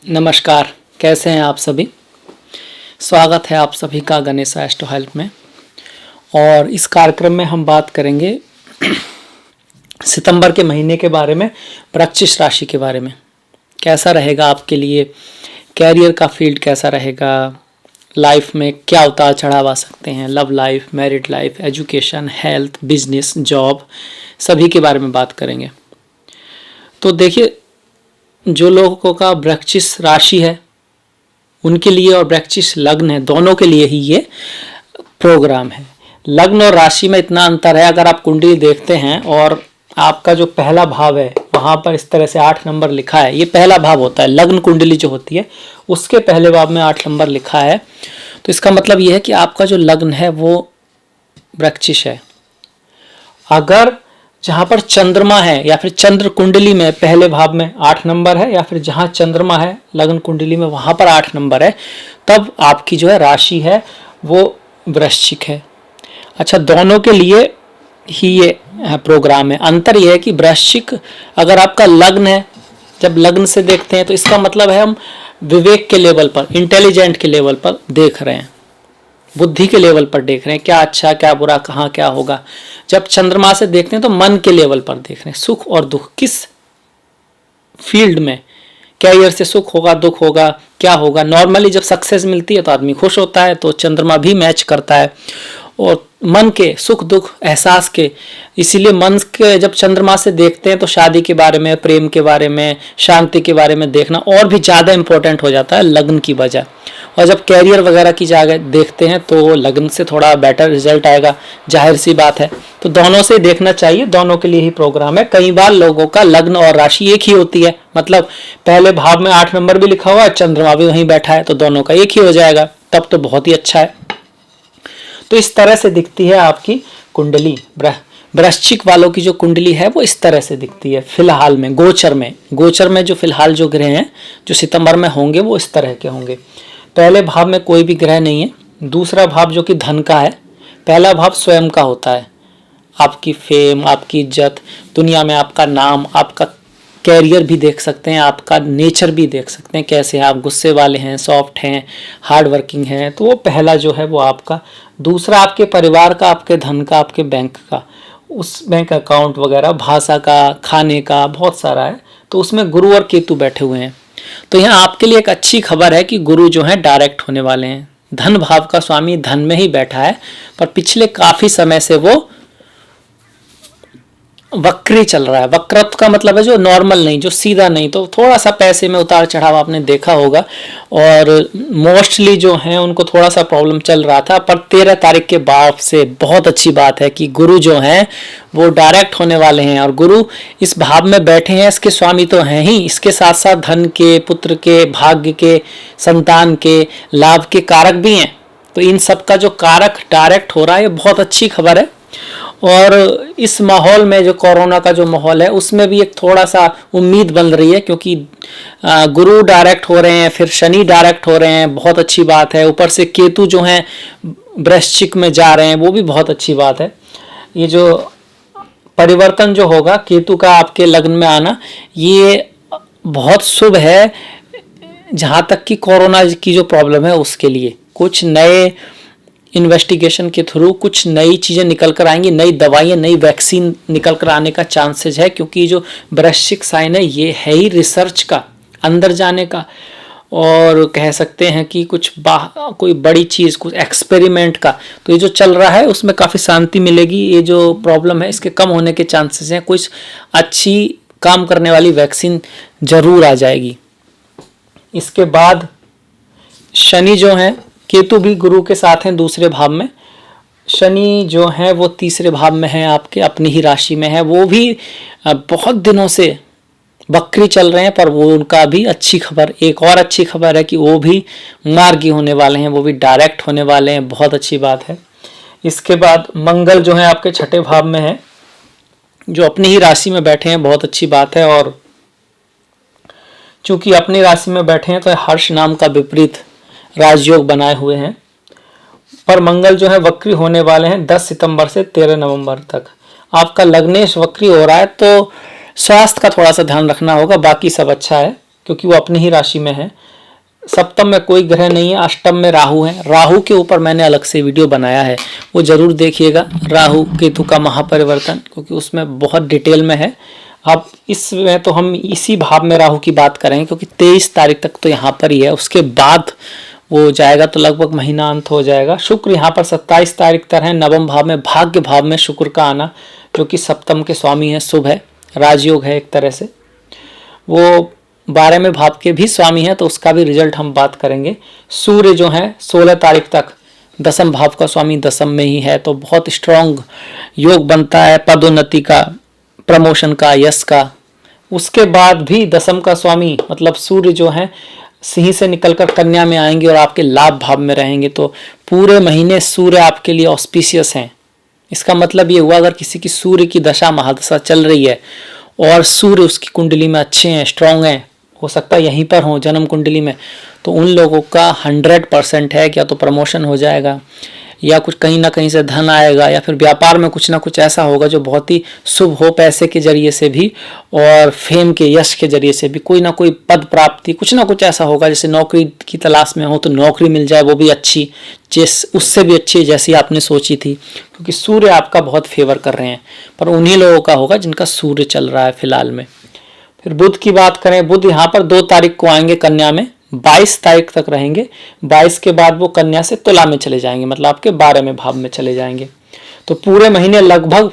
नमस्कार, कैसे हैं आप सभी। स्वागत है आप सभी का गणेश एस्ट्रो हेल्प में। और इस कार्यक्रम में हम बात करेंगे सितंबर के महीने के बारे में, वृश्चिक राशि के बारे में। कैसा रहेगा आपके लिए, कैरियर का फील्ड कैसा रहेगा, लाइफ में क्या उतार चढ़ाव आ सकते हैं, love life, married life, education, health, business, job, सभी के बारे में बात करेंगे। तो देखिए, जो लोगों का वृश्चिक राशि है उनके लिए और वृश्चिक लग्न है, दोनों के लिए ही ये प्रोग्राम है। लग्न और राशि में इतना अंतर है, अगर आप कुंडली देखते हैं और आपका जो पहला भाव है वहाँ पर इस तरह से 8 नंबर लिखा है, ये पहला भाव होता है। लग्न कुंडली जो होती है उसके पहले भाव में 8 नंबर लिखा है, तो इसका मतलब ये है कि आपका जो लग्न है वो वृश्चिक है। अगर जहाँ पर चंद्रमा है या फिर चंद्र कुंडली में पहले भाव में 8 नंबर है, या फिर जहाँ चंद्रमा है लग्न कुंडली में वहाँ पर 8 नंबर है, तब आपकी जो है राशि है वो वृश्चिक है। अच्छा, दोनों के लिए ही ये प्रोग्राम है। अंतर यह है कि वृश्चिक अगर आपका लग्न है, जब लग्न से देखते हैं तो इसका मतलब है हम विवेक के लेवल पर, इंटेलिजेंट के लेवल पर देख रहे हैं, बुद्धि के लेवल पर देख रहे हैं, क्या अच्छा क्या बुरा, कहाँ क्या होगा। जब चंद्रमा से देखते हैं तो मन के लेवल पर देख रहे हैं, सुख और दुख किस फील्ड में, कैरियर से सुख होगा, दुख होगा, क्या होगा। नॉर्मली जब सक्सेस मिलती है तो आदमी खुश होता है, तो चंद्रमा भी मैच करता है। और मन के सुख दुख एहसास के, इसीलिए मन के जब चंद्रमा से देखते हैं तो शादी के बारे में, प्रेम के बारे में, शांति के बारे में देखना और भी ज़्यादा इंपॉर्टेंट हो जाता है लग्न की वजह। और जब कैरियर वगैरह की जगह देखते हैं तो लग्न से थोड़ा बेटर रिजल्ट आएगा, जाहिर सी बात है। तो दोनों से देखना चाहिए, दोनों के लिए ही प्रोग्राम है। कई बार लोगों का लग्न और राशि एक ही होती है, मतलब पहले भाव में 8 नंबर भी लिखा हुआ है, चंद्रमा भी वहीं बैठा है, तो दोनों का एक ही हो जाएगा, तब तो बहुत ही अच्छा है। तो इस तरह से दिखती है आपकी कुंडली। वृश्चिक वालों की जो कुंडली है वो इस तरह से दिखती है फिलहाल में। गोचर में जो फिलहाल जो ग्रह हैं जो सितंबर में होंगे वो इस तरह के होंगे। पहले भाव में कोई भी ग्रह नहीं है। दूसरा भाव जो कि धन का है, पहला भाव स्वयं का होता है, आपकी फेम, आपकी इज्जत, दुनिया में आपका नाम, आपका कैरियर भी देख सकते हैं, आपका नेचर भी देख सकते हैं, कैसे आप गुस्से वाले हैं, सॉफ्ट हैं, हार्ड वर्किंग हैं, तो वो पहला जो है वो आपका। दूसरा आपके परिवार का, आपके धन का, आपके बैंक का, उस बैंक अकाउंट वगैरह, भाषा का, खाने का, बहुत सारा है। तो उसमें गुरु और केतु बैठे हुए हैं। तो यहाँ आपके लिए एक अच्छी खबर है कि गुरु जो है डायरेक्ट होने वाले हैं। धन भाव का स्वामी धन में ही बैठा है, पर पिछले काफी समय से वो वक्री चल रहा है। वक्रत्व का मतलब है जो नॉर्मल नहीं, जो सीधा नहीं, तो थोड़ा सा पैसे में उतार चढ़ाव आपने देखा होगा। और मोस्टली जो हैं उनको थोड़ा सा प्रॉब्लम चल रहा था, पर 13 तारीख के बाद से बहुत अच्छी बात है कि गुरु जो हैं वो डायरेक्ट होने वाले हैं। और गुरु इस भाव में बैठे हैं, इसके स्वामी तो हैं ही, इसके साथ साथ धन के, पुत्र के, भाग्य के, संतान के, लाभ के कारक भी हैं। तो इन सब का जो कारक डायरेक्ट हो रहा है, ये बहुत अच्छी खबर है। और इस माहौल में जो कोरोना का जो माहौल है उसमें भी एक थोड़ा सा उम्मीद बन रही है, क्योंकि गुरु डायरेक्ट हो रहे हैं, फिर शनि डायरेक्ट हो रहे हैं, बहुत अच्छी बात है। ऊपर से केतु जो हैं वृश्चिक में जा रहे हैं, वो भी बहुत अच्छी बात है। ये जो परिवर्तन जो होगा केतु का आपके लग्न में आना, ये बहुत शुभ है। जहाँ तक कि कोरोना की जो प्रॉब्लम है उसके लिए कुछ नए इन्वेस्टिगेशन के थ्रू कुछ नई चीज़ें निकल कर आएंगी, नई दवाइयाँ, नई वैक्सीन निकल कर आने का चांसेस है। क्योंकि जो वृश्चिक साइन है ये है ही रिसर्च का, अंदर जाने का, और कह सकते हैं कि कुछ कोई बड़ी चीज़, कुछ एक्सपेरिमेंट का। तो ये जो चल रहा है उसमें काफ़ी शांति मिलेगी। ये जो प्रॉब्लम है इसके कम होने के चांसेस हैं। कुछ अच्छी काम करने वाली वैक्सीन जरूर आ जाएगी। इसके बाद शनि जो है, केतु भी गुरु के साथ हैं दूसरे भाव में। शनि जो है वो तीसरे भाव में है, आपके अपनी ही राशि में है। वो भी बहुत दिनों से वक्री चल रहे हैं, पर वो उनका भी अच्छी खबर, एक और अच्छी खबर है कि वो भी मार्गी होने वाले हैं, वो भी डायरेक्ट होने वाले हैं, बहुत अच्छी बात है। इसके बाद मंगल जो है आपके छठे भाव में है, जो अपनी ही राशि में बैठे हैं, बहुत अच्छी बात है। और चूंकि अपनी राशि में बैठे हैं तो हर्ष नाम का विपरीत राजयोग बनाए हुए हैं। पर मंगल जो है वक्री होने वाले हैं 10 सितंबर से 13 नवंबर तक। आपका लग्नेश वक्री हो रहा है, तो स्वास्थ्य का थोड़ा सा ध्यान रखना होगा, बाकी सब अच्छा है। क्योंकि वो अपनी ही राशि में है। सप्तम में कोई ग्रह नहीं है, अष्टम में राहु है। राहु के ऊपर मैंने अलग से वीडियो बनाया है, वो जरूर देखिएगा, राहु केतु का महापरिवर्तन, क्योंकि उसमें बहुत डिटेल में है। अब इसमें तो हम इसी भाव में राहु की बात करेंगे, क्योंकि 23 तारीख तक तो यहाँ पर ही है, उसके बाद वो जाएगा तो लगभग महीना अंत हो जाएगा। शुक्र यहाँ पर 27 तारीख तक है नवम भाव में, भाग्य भाव में शुक्र का आना, जो कि सप्तम के स्वामी है, शुभ है, राजयोग है एक तरह से। वो 12वें भाव के भी स्वामी है, तो उसका भी रिजल्ट हम बात करेंगे। सूर्य जो है 16 तारीख तक दसम भाव का स्वामी दसम में ही है, तो बहुत स्ट्रांग योग बनता है पदोन्नति का, प्रमोशन का, यश का। उसके बाद भी दसम का स्वामी मतलब सूर्य जो है सिंह से निकलकर कन्या में आएंगे और आपके लाभ भाव में रहेंगे, तो पूरे महीने सूर्य आपके लिए ऑस्पिशियस हैं। इसका मतलब ये हुआ, अगर किसी की सूर्य की दशा महादशा चल रही है और सूर्य उसकी कुंडली में अच्छे हैं, स्ट्रांग हैं, हो सकता है यहीं पर हो जन्म कुंडली में, तो उन लोगों का 100% है, क्या तो प्रमोशन हो जाएगा, या कुछ कहीं ना कहीं से धन आएगा, या फिर व्यापार में कुछ ना कुछ ऐसा होगा जो बहुत ही शुभ हो, पैसे के जरिए से भी और फेम के, यश के जरिए से भी, कोई ना कोई पद प्राप्ति, कुछ ना कुछ ऐसा होगा। जैसे नौकरी की तलाश में हो तो नौकरी मिल जाए, वो भी अच्छी, उससे भी अच्छी जैसी आपने सोची थी, क्योंकि सूर्य आपका बहुत फेवर कर रहे हैं। पर उन्हीं लोगों का होगा जिनका सूर्य चल रहा है फिलहाल में। फिर बुध की बात करें, बुध यहाँ पर 2 तारीख को आएंगे कन्या में, 22 तारीख तक रहेंगे। 22 के बाद वो कन्या से तुला में चले जाएंगे, मतलब आपके 12वें भाव में चले जाएंगे। तो पूरे महीने लगभग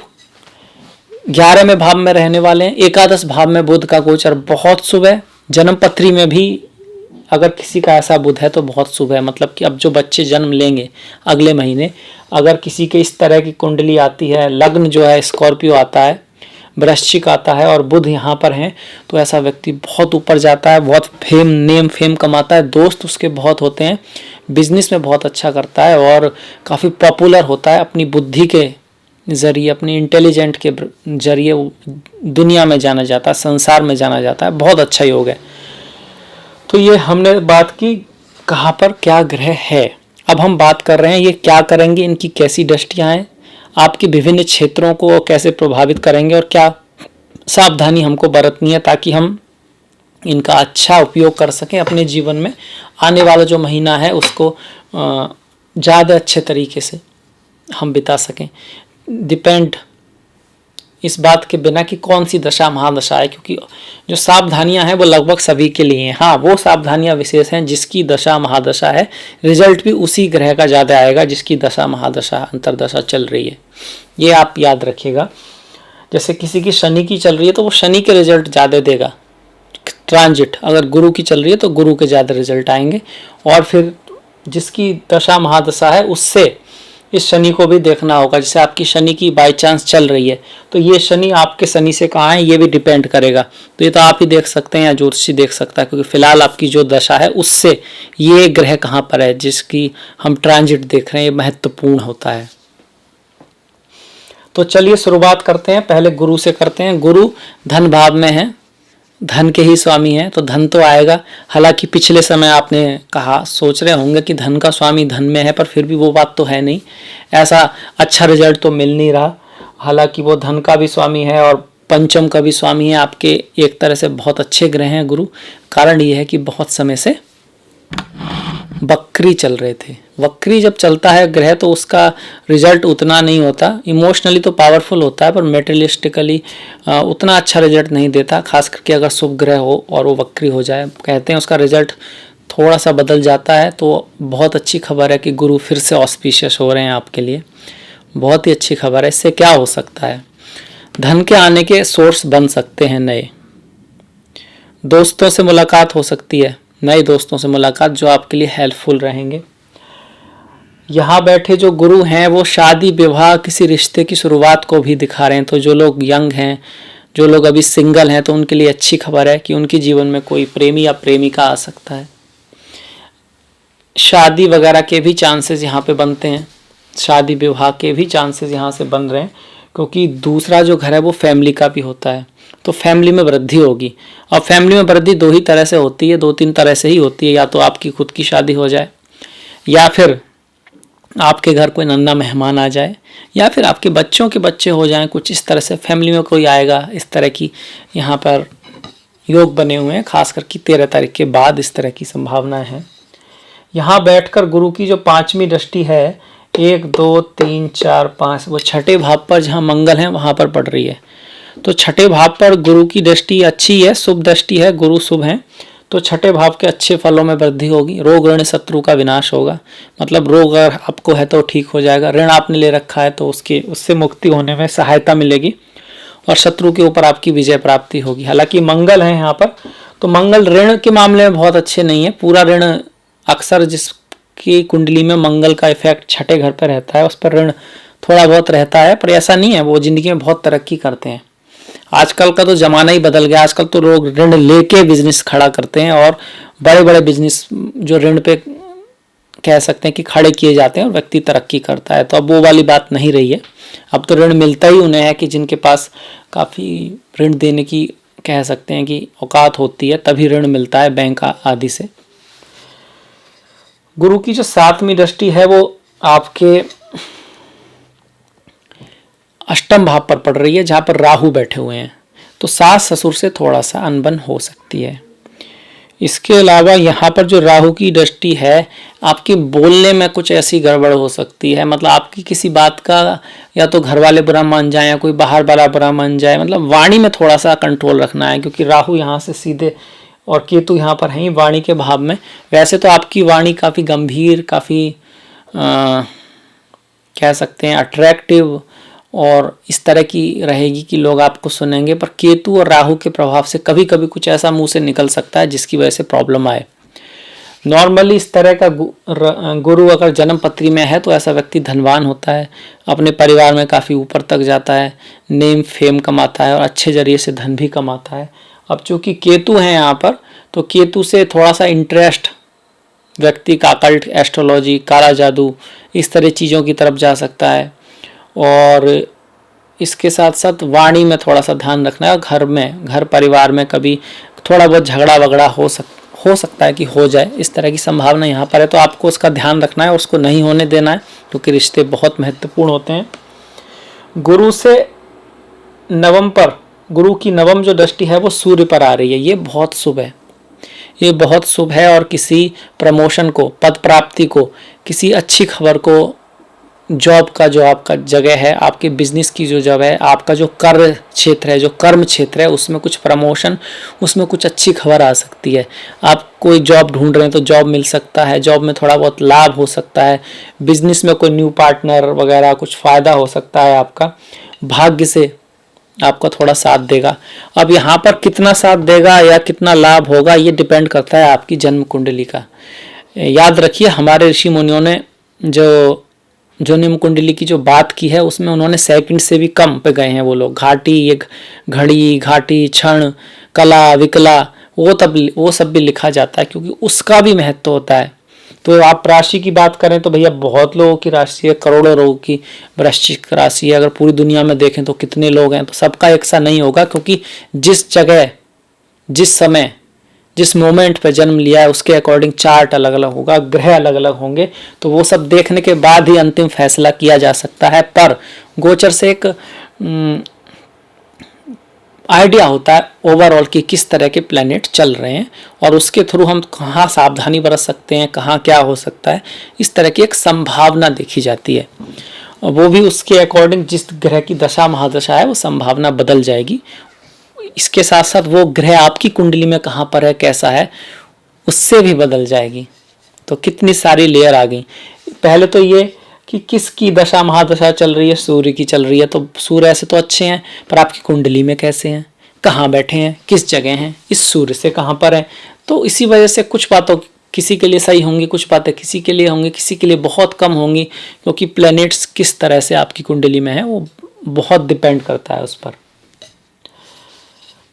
11वें भाव में रहने वाले हैं। एकादश भाव में बुध का गोचर बहुत शुभ है। जन्म पत्री में भी अगर किसी का ऐसा बुध है तो बहुत शुभ है, मतलब कि अब जो बच्चे जन्म लेंगे अगले महीने, अगर किसी के इस तरह की कुंडली आती है, लग्न जो है स्कॉर्पियो आता है, वृश्चिक आता है और बुध यहाँ पर हैं, तो ऐसा व्यक्ति बहुत ऊपर जाता है, बहुत नेम फेम कमाता है, दोस्त उसके बहुत होते हैं, बिजनेस में बहुत अच्छा करता है और काफ़ी पॉपुलर होता है। अपनी बुद्धि के जरिए, अपनी इंटेलिजेंट के जरिए दुनिया में जाना जाता है, संसार में जाना जाता है। बहुत अच्छा योग है। तो ये हमने बात की कहाँ पर क्या ग्रह है। अब हम बात कर रहे हैं ये क्या करेंगे, इनकी कैसी दृष्टियाँ हैं, आपके विभिन्न क्षेत्रों को कैसे प्रभावित करेंगे और क्या सावधानी हमको बरतनी है, ताकि हम इनका अच्छा उपयोग कर सकें अपने जीवन में। आने वाला जो महीना है उसको ज़्यादा अच्छे तरीके से हम बिता सकें। डिपेंड इस बात के बिना कि कौन सी दशा महादशा है, क्योंकि जो सावधानियां हैं वो लगभग सभी के लिए हैं। हाँ, वो सावधानियां विशेष हैं जिसकी दशा महादशा है, रिजल्ट भी उसी ग्रह का ज़्यादा आएगा जिसकी दशा महादशा अंतरदशा चल रही है। ये आप याद रखिएगा। जैसे किसी की शनि की चल रही है तो वो शनि के रिजल्ट ज़्यादा देगा, ट्रांजिट। अगर गुरु की चल रही है तो गुरु के ज़्यादा रिजल्ट आएंगे, और फिर जिसकी दशा महादशा है उससे इस शनि को भी देखना होगा। जैसे आपकी शनि की बाई चांस चल रही है तो ये शनि आपके शनि से कहाँ है ये भी डिपेंड करेगा। तो ये तो आप ही देख सकते हैं या ज्योतिषी देख सकता है, क्योंकि फिलहाल आपकी जो दशा है उससे ये ग्रह कहाँ पर है जिसकी हम ट्रांजिट देख रहे हैं, ये महत्वपूर्ण होता है। तो चलिए शुरुआत करते हैं, पहले गुरु से करते हैं। गुरु धन भाव में है, धन के ही स्वामी है, तो धन तो आएगा। हालांकि पिछले समय आपने कहा, सोच रहे होंगे कि धन का स्वामी धन में है, पर फिर भी वो बात तो है नहीं, ऐसा अच्छा रिजल्ट तो मिल नहीं रहा। हालांकि वो धन का भी स्वामी है और पंचम का भी स्वामी है। आपके एक तरह से बहुत अच्छे ग्रह हैं गुरु। कारण ये है कि बहुत समय से वक्री चल रहे थे। वक्री जब चलता है ग्रह तो उसका रिजल्ट उतना नहीं होता, इमोशनली तो पावरफुल होता है पर मेटेरियलिस्टिकली उतना अच्छा रिजल्ट नहीं देता, खास करके अगर शुभ ग्रह हो और वो वक्री हो जाए। कहते हैं उसका रिजल्ट थोड़ा सा बदल जाता है। तो बहुत अच्छी खबर है कि गुरु फिर से ऑस्पिशियस हो रहे हैं आपके लिए, बहुत ही अच्छी खबर है। इससे क्या हो सकता है, धन के आने के सोर्स बन सकते हैं, नए दोस्तों से मुलाकात हो सकती है, नए दोस्तों से मुलाकात जो आपके लिए हेल्पफुल रहेंगे। यहाँ बैठे जो गुरु हैं वो शादी विवाह किसी रिश्ते की शुरुआत को भी दिखा रहे हैं। तो जो लोग यंग हैं, जो लोग अभी सिंगल हैं, तो उनके लिए अच्छी खबर है कि उनके जीवन में कोई प्रेमी या प्रेमिका आ सकता है। शादी वगैरह के भी चांसेस यहाँ पे बनते हैं, शादी विवाह के भी चांसेस यहाँ से बन रहे हैं, क्योंकि दूसरा जो घर है वो फैमिली का भी होता है। तो फैमिली में वृद्धि होगी, और फैमिली में वृद्धि दो ही तरह से होती है, 2-3 तरह से ही होती है। या तो आपकी खुद की शादी हो जाए, या फिर आपके घर कोई नन्हा मेहमान आ जाए, या फिर आपके बच्चों के बच्चे हो जाएं, कुछ इस तरह से फैमिली में कोई आएगा। इस तरह की यहाँ पर योग बने हुए हैं, खास करके 13 तारीख के बाद इस तरह की संभावनाएं हैं। यहाँ बैठकर गुरु की जो 5वीं दृष्टि है 1 2 3 4 5 वो छठे भाव पर जहाँ मंगल है वहां पर पड़ रही है। तो छठे भाव पर गुरु की दृष्टि अच्छी है, शुभ दृष्टि है, गुरु शुभ है, तो छठे भाव के अच्छे फलों में वृद्धि होगी। रोग ऋण शत्रु का विनाश होगा, मतलब रोग अगर आपको है तो ठीक हो जाएगा, ऋण आपने ले रखा है तो उससे मुक्ति होने में सहायता मिलेगी और शत्रु के ऊपर आपकी विजय प्राप्ति होगी। हालांकि मंगल है यहाँ पर, तो मंगल ऋण के मामले में बहुत अच्छे नहीं है। पूरा ऋण अक्सर जिसकी कुंडली में मंगल का इफेक्ट छठे घर पर रहता है उस पर ऋण थोड़ा बहुत रहता है, पर ऐसा नहीं है, वो जिंदगी में बहुत तरक्की करते हैं। आजकल का तो जमाना ही बदल गया, आजकल तो लोग ऋण लेके बिजनेस खड़ा करते हैं और बड़े बड़े बिजनेस जो ऋण पे कह सकते हैं कि खड़े किए जाते हैं और व्यक्ति तरक्की करता है। तो अब वो वाली बात नहीं रही है, अब तो ऋण मिलता ही उन्हें है कि जिनके पास काफ़ी ऋण देने की कह सकते हैं कि औकात होती है, तभी ऋण मिलता है बैंक आदि से। गुरु की जो 7वीं दृष्टि है वो आपके अष्टम भाव पर पड़ रही है जहाँ पर राहु बैठे हुए हैं, तो सास ससुर से थोड़ा सा अनबन हो सकती है। इसके अलावा यहाँ पर जो राहु की दृष्टि है आपके बोलने में कुछ ऐसी गड़बड़ हो सकती है, मतलब आपकी किसी बात का या तो घर वाले बुरा मान जाए या कोई बाहर वाला बुरा मान जाए, मतलब वाणी में थोड़ा सा कंट्रोल रखना है, क्योंकि राहु यहाँ से सीधे और केतु यहाँ पर है ही वाणी के भाव में। वैसे तो आपकी वाणी काफ़ी गंभीर, काफ़ी कह सकते हैं अट्रैक्टिव और इस तरह की रहेगी कि लोग आपको सुनेंगे, पर केतु और राहु के प्रभाव से कभी कभी कुछ ऐसा मुंह से निकल सकता है जिसकी वजह से प्रॉब्लम आए। नॉर्मली इस तरह का गुरु अगर जन्म पत्री में है तो ऐसा व्यक्ति धनवान होता है, अपने परिवार में काफ़ी ऊपर तक जाता है, नेम फेम कमाता है और अच्छे जरिए से धन भी कमाता है। अब चूंकि केतु है यहाँ पर, तो केतु से थोड़ा सा इंटरेस्ट व्यक्ति का अकल्ट, एस्ट्रोलॉजी, काला जादू, इस तरह चीज़ों की तरफ जा सकता है। और इसके साथ साथ वाणी में थोड़ा सा ध्यान रखना है। घर परिवार में कभी थोड़ा बहुत झगड़ा वगड़ा हो सकता है कि हो जाए, इस तरह की संभावना यहाँ पर है, तो आपको उसका ध्यान रखना है, उसको नहीं होने देना है, क्योंकि रिश्ते बहुत महत्वपूर्ण होते हैं। गुरु से नवम पर, गुरु की नवम जो दृष्टि है वो सूर्य पर आ रही है, ये बहुत शुभ है, ये बहुत शुभ है। और किसी प्रमोशन को, पद प्राप्ति को, किसी अच्छी खबर को, जॉब का जो आपका जगह है, आपके बिजनेस की जो जगह है, आपका जो कार्य क्षेत्र है, जो कर्म क्षेत्र है, उसमें कुछ प्रमोशन, उसमें कुछ अच्छी खबर आ सकती है। आप कोई जॉब ढूंढ रहे हैं तो जॉब मिल सकता है, जॉब में थोड़ा बहुत लाभ हो सकता है, बिजनेस में कोई न्यू पार्टनर वगैरह कुछ फ़ायदा हो सकता है, आपका भाग्य से आपका थोड़ा साथ देगा। अब यहाँ पर कितना साथ देगा या कितना लाभ होगा ये डिपेंड करता है आपकी जन्म कुंडली का। याद रखिए हमारे ऋषि मुनियों ने जो निम्न कुंडली की जो बात की है उसमें उन्होंने सेकंड से भी कम पे गए हैं वो लोग। घाटी, ये घड़ी, घाटी, क्षण, कला, विकला, वो सब भी लिखा जाता है, क्योंकि उसका भी महत्व होता है। तो आप राशि की बात करें तो भैया बहुत लोगों की राशि है, करोड़ों लोगों की वृश्चिक राशि है। अगर पूरी दुनिया में देखें तो कितने लोग हैं, तो सबका एक सा नहीं होगा, क्योंकि जिस जगह, जिस समय, जिस मोमेंट पे जन्म लिया है उसके अकॉर्डिंग चार्ट अलग अलग होगा, ग्रह अलग अलग होंगे, तो वो सब देखने के बाद ही अंतिम फैसला किया जा सकता है। पर गोचर से एक आइडिया होता है ओवरऑल कि किस तरह के प्लैनेट चल रहे हैं और उसके थ्रू हम कहाँ सावधानी बरत सकते हैं, कहाँ क्या हो सकता है, इस तरह की एक संभावना देखी जाती है। और वो भी उसके अकॉर्डिंग जिस ग्रह की दशा महादशा है वो संभावना बदल जाएगी। इसके साथ साथ वो ग्रह आपकी कुंडली में कहाँ पर है, कैसा है, उससे भी बदल जाएगी। तो कितनी सारी लेयर आ गई। पहले तो ये कि किसकी दशा महादशा चल रही है, सूर्य की चल रही है, तो सूर्य ऐसे तो अच्छे हैं, पर आपकी कुंडली में कैसे हैं, कहाँ बैठे हैं, किस जगह हैं, इस सूर्य से कहाँ पर हैं। तो इसी वजह से कुछ बातों किसी के लिए सही होंगी, कुछ बातें किसी के लिए होंगी, किसी के लिए बहुत कम होंगी, क्योंकि प्लैनेट्स किस तरह से आपकी कुंडली में है वो बहुत डिपेंड करता है उस पर।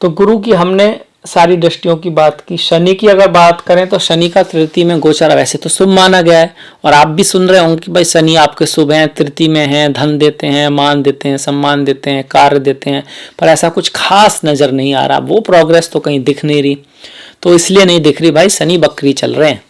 तो गुरु की हमने सारी दृष्टियों की बात की। शनि की अगर बात करें तो शनि का तृतीय में गोचर वैसे तो शुभ माना गया है, और आप भी सुन रहे होंगे कि भाई शनि आपके शुभ हैं, तृतीय में हैं, धन देते हैं, मान देते हैं, सम्मान देते हैं, कार्य देते हैं, पर ऐसा कुछ खास नजर नहीं आ रहा, वो प्रोग्रेस तो कहीं दिख नहीं रही। तो इसलिए नहीं दिख रही भाई, शनि बकरी चल रहे हैं,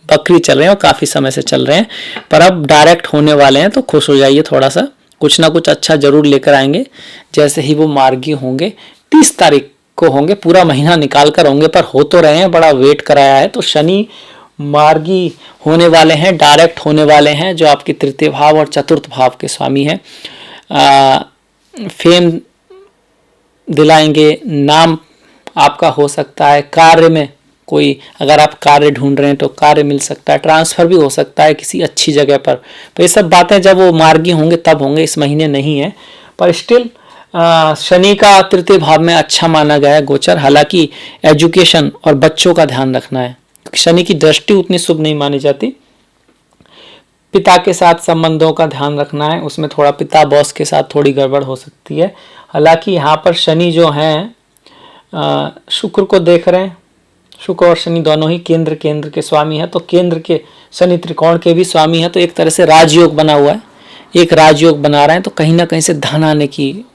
बकरी चल रहे हैं और काफी समय से चल रहे हैं, पर अब डायरेक्ट होने वाले हैं, तो खुश हो जाइए थोड़ा सा, कुछ ना कुछ अच्छा जरूर लेकर आएंगे जैसे ही वो मार्गी होंगे। 30 तारीख को होंगे, पूरा महीना निकाल कर होंगे, पर हो तो रहे हैं, बड़ा वेट कराया है। तो शनि मार्गी होने वाले हैं, डायरेक्ट होने वाले हैं, जो आपके तृतीय भाव और चतुर्थ भाव के स्वामी हैं। फेम दिलाएंगे, नाम आपका हो सकता है, कार्य में कोई अगर आप कार्य ढूंढ रहे हैं तो कार्य मिल सकता है, ट्रांसफर भी हो सकता है किसी अच्छी जगह पर। तो ये सब बातें जब वो मार्गी होंगे तब होंगे, इस महीने नहीं है। पर स्टिल शनि का तृतीय भाव में अच्छा माना गया है गोचर। हालांकि एजुकेशन और बच्चों का ध्यान रखना है, शनि की दृष्टि उतनी शुभ नहीं मानी जाती। पिता के साथ संबंधों का ध्यान रखना है, उसमें थोड़ा पिता बॉस के साथ थोड़ी गड़बड़ हो सकती है। हालांकि यहाँ पर शनि जो हैं शुक्र को देख रहे हैं, शुक्र और शनि दोनों ही केंद्र के स्वामी हैं, तो केंद्र के शनि त्रिकोण के भी स्वामी हैं, तो एक तरह से राजयोग बना हुआ है, एक राजयोग बना रहे हैं। तो कहीं ना कहीं से धन आने की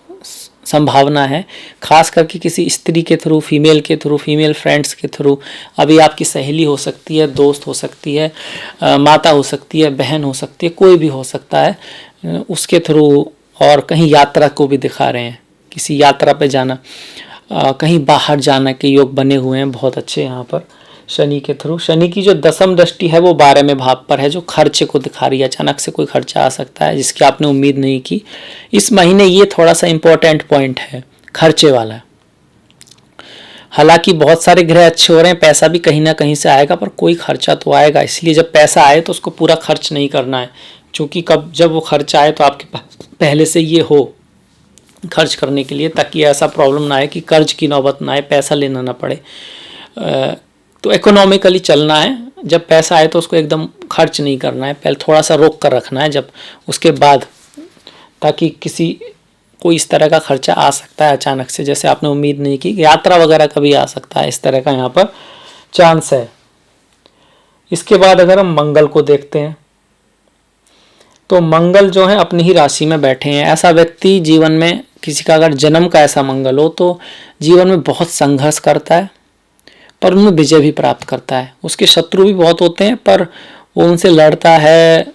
संभावना है, खास करके किसी स्त्री के थ्रू, फीमेल के थ्रू, फीमेल फ्रेंड्स के थ्रू। अभी आपकी सहेली हो सकती है, दोस्त हो सकती है, माता हो सकती है, बहन हो सकती है, कोई भी हो सकता है, उसके थ्रू। और कहीं यात्रा को भी दिखा रहे हैं, किसी यात्रा पे जाना, कहीं बाहर जाने के योग बने हुए हैं बहुत अच्छे यहाँ पर शनि के थ्रू। शनि की जो दसम दृष्टि है वो 12वें भाव पर है, जो खर्चे को दिखा रही है। अचानक से कोई खर्चा आ सकता है जिसकी आपने उम्मीद नहीं की। इस महीने ये थोड़ा सा इंपॉर्टेंट पॉइंट है, खर्चे वाला। हालांकि बहुत सारे ग्रह अच्छे हो रहे हैं, पैसा भी कहीं ना कहीं से आएगा, पर कोई खर्चा तो आएगा। इसलिए जब पैसा आए तो उसको पूरा खर्च नहीं करना है, क्योंकि जब वो खर्चा आए तो आपके पास पहले से ये हो खर्च करने के लिए, ताकि ऐसा प्रॉब्लम ना आए कि कर्ज की नौबत ना आए, पैसा लेना ना पड़े। तो इकोनॉमिकली चलना है, जब पैसा आए तो उसको एकदम खर्च नहीं करना है, पहले थोड़ा सा रोक कर रखना है, जब उसके बाद, ताकि कोई इस तरह का खर्चा आ सकता है अचानक से, जैसे आपने उम्मीद नहीं की। यात्रा वगैरह का भी आ सकता है, इस तरह का यहाँ पर चांस है। इसके बाद अगर हम मंगल को देखते हैं तो मंगल जो है अपनी ही राशि में बैठे हैं। ऐसा व्यक्ति जीवन में, किसी का अगर जन्म का ऐसा मंगल हो तो जीवन में बहुत संघर्ष करता है, पर उनमें विजय भी प्राप्त करता है। उसके शत्रु भी बहुत होते हैं, पर वो उनसे लड़ता है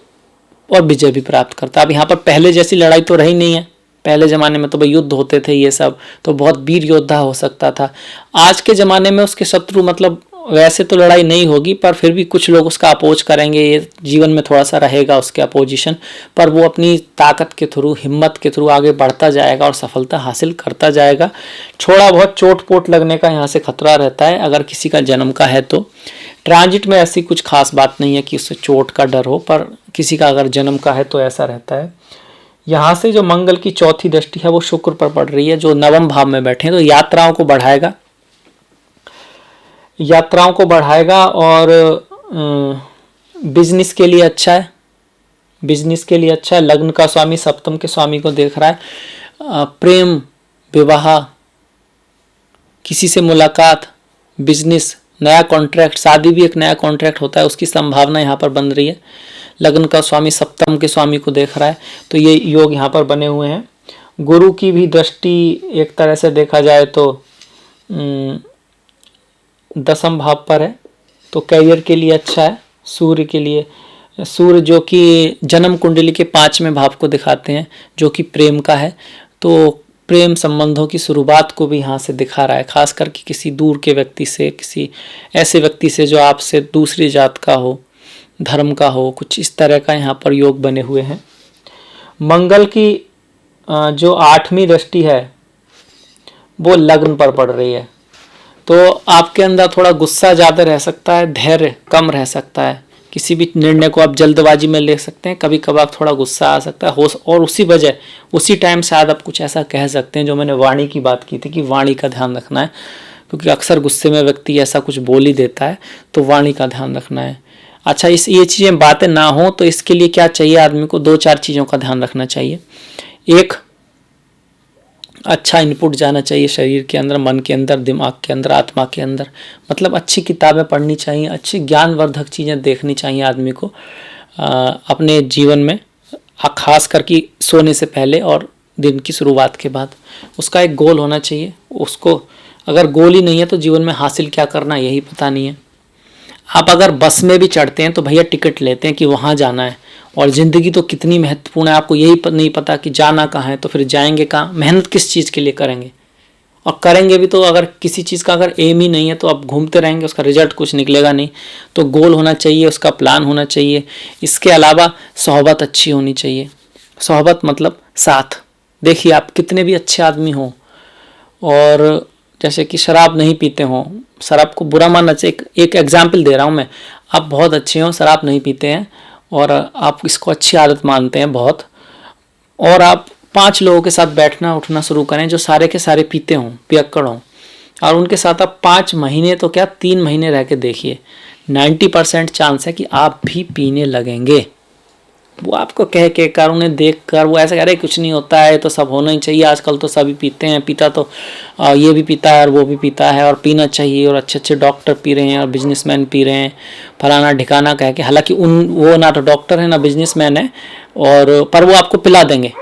और विजय भी प्राप्त करता है। अब यहाँ पर पहले जैसी लड़ाई तो रही नहीं है, पहले ज़माने में तो भाई युद्ध होते थे ये सब, तो बहुत वीर योद्धा हो सकता था। आज के ज़माने में उसके शत्रु, मतलब वैसे तो लड़ाई नहीं होगी, पर फिर भी कुछ लोग उसका अपोज करेंगे, ये जीवन में थोड़ा सा रहेगा उसके अपोजिशन, पर वो अपनी ताकत के थ्रू, हिम्मत के थ्रू आगे बढ़ता जाएगा और सफलता हासिल करता जाएगा। थोड़ा बहुत चोट पोट लगने का यहाँ से खतरा रहता है अगर किसी का जन्म का है तो। ट्रांजिट में ऐसी कुछ खास बात नहीं है कि उससे चोट का डर हो, पर किसी का अगर जन्म का है तो ऐसा रहता है। यहाँ से जो मंगल की चौथी दृष्टि है वो शुक्र पर पड़ रही है, जो 9वें भाव में बैठे हैं, तो यात्राओं को बढ़ाएगा, यात्राओं को बढ़ाएगा। और बिजनेस के लिए अच्छा है, बिजनेस के लिए अच्छा है। लग्न का स्वामी सप्तम के स्वामी को देख रहा है। प्रेम, विवाह, किसी से मुलाकात, बिजनेस, नया कॉन्ट्रैक्ट, शादी भी एक नया कॉन्ट्रैक्ट होता है, उसकी संभावना यहाँ पर बन रही है। लग्न का स्वामी सप्तम के स्वामी को देख रहा है, तो ये योग यहाँ पर बने हुए हैं। गुरु की भी दृष्टि एक तरह से देखा जाए तो 10वें भाव पर है, तो करियर के लिए अच्छा है। सूर्य के लिए, सूर्य जो कि जन्म कुंडली के 5वें भाव को दिखाते हैं, जो कि प्रेम का है, तो प्रेम संबंधों की शुरुआत को भी यहाँ से दिखा रहा है, खास करके किसी दूर के व्यक्ति से, किसी ऐसे व्यक्ति से जो आपसे दूसरी जात का हो, धर्म का हो, कुछ इस तरह का यहाँ पर योग बने हुए हैं। मंगल की जो 8वीं दृष्टि है वो लग्न पर पड़ रही है, तो आपके अंदर थोड़ा गुस्सा ज़्यादा रह सकता है, धैर्य कम रह सकता है, किसी भी निर्णय को आप जल्दबाजी में ले सकते हैं, कभी कभार थोड़ा गुस्सा आ सकता है और उसी वजह, उसी टाइम शायद आप कुछ ऐसा कह सकते हैं, जो मैंने वाणी की बात की थी कि वाणी का ध्यान रखना है, क्योंकि अक्सर गुस्से में व्यक्ति ऐसा कुछ बोल ही देता है, तो वाणी का ध्यान रखना है। अच्छा, ये चीज़ें बातें ना हो तो इसके लिए क्या चाहिए आदमी को? 2-4 चीज़ों का ध्यान रखना चाहिए। एक, अच्छा इनपुट जाना चाहिए शरीर के अंदर, मन के अंदर, दिमाग के अंदर, आत्मा के अंदर, मतलब अच्छी किताबें पढ़नी चाहिए, अच्छी ज्ञानवर्धक चीज़ें देखनी चाहिए आदमी को अपने जीवन में, खास करके सोने से पहले और दिन की शुरुआत के बाद। उसका एक गोल होना चाहिए, उसको अगर गोल ही नहीं है तो जीवन में हासिल क्या करना यही पता नहीं है। आप अगर बस में भी चढ़ते हैं तो भैया टिकट लेते हैं कि वहाँ जाना है, और ज़िंदगी तो कितनी महत्वपूर्ण है, आपको यही नहीं पता कि जाना कहाँ है, तो फिर जाएंगे कहाँ, मेहनत किस चीज़ के लिए करेंगे। और करेंगे भी तो अगर किसी चीज़ का अगर एम ही नहीं है तो आप घूमते रहेंगे, उसका रिजल्ट कुछ निकलेगा नहीं। तो गोल होना चाहिए, उसका प्लान होना चाहिए। इसके अलावा सोहबत अच्छी होनी चाहिए। सोहबत मतलब साथ। देखिए आप कितने भी अच्छे आदमी हों और जैसे कि शराब नहीं पीते हों, शराब को बुरा मानना चाहिए, एक एग्जाम्पल दे रहा हूँ मैं। आप बहुत अच्छे हों, शराब नहीं पीते हैं और आप इसको अच्छी आदत मानते हैं बहुत, और आप 5 लोगों के साथ बैठना उठना शुरू करें जो सारे के सारे पीते हों, पियक्कड़ हों, और उनके साथ आप 5 महीने तो क्या 3 महीने रह के देखिए, 90% चांस है कि आप भी पीने लगेंगे। वो आपको कह के कर, उन्हें देख कर वो ऐसा कह रहे कुछ नहीं होता है, तो सब होना ही चाहिए, आजकल तो सभी पीते हैं, पीता तो ये भी पीता है और वो भी पीता है और पीना चाहिए, और अच्छे अच्छे डॉक्टर पी रहे हैं और बिजनेसमैन पी रहे हैं, फलाना ढिकाना कह के। हालांकि वो ना तो डॉक्टर है ना बिजनेसमैन है, और पर वो आपको पिला देंगे।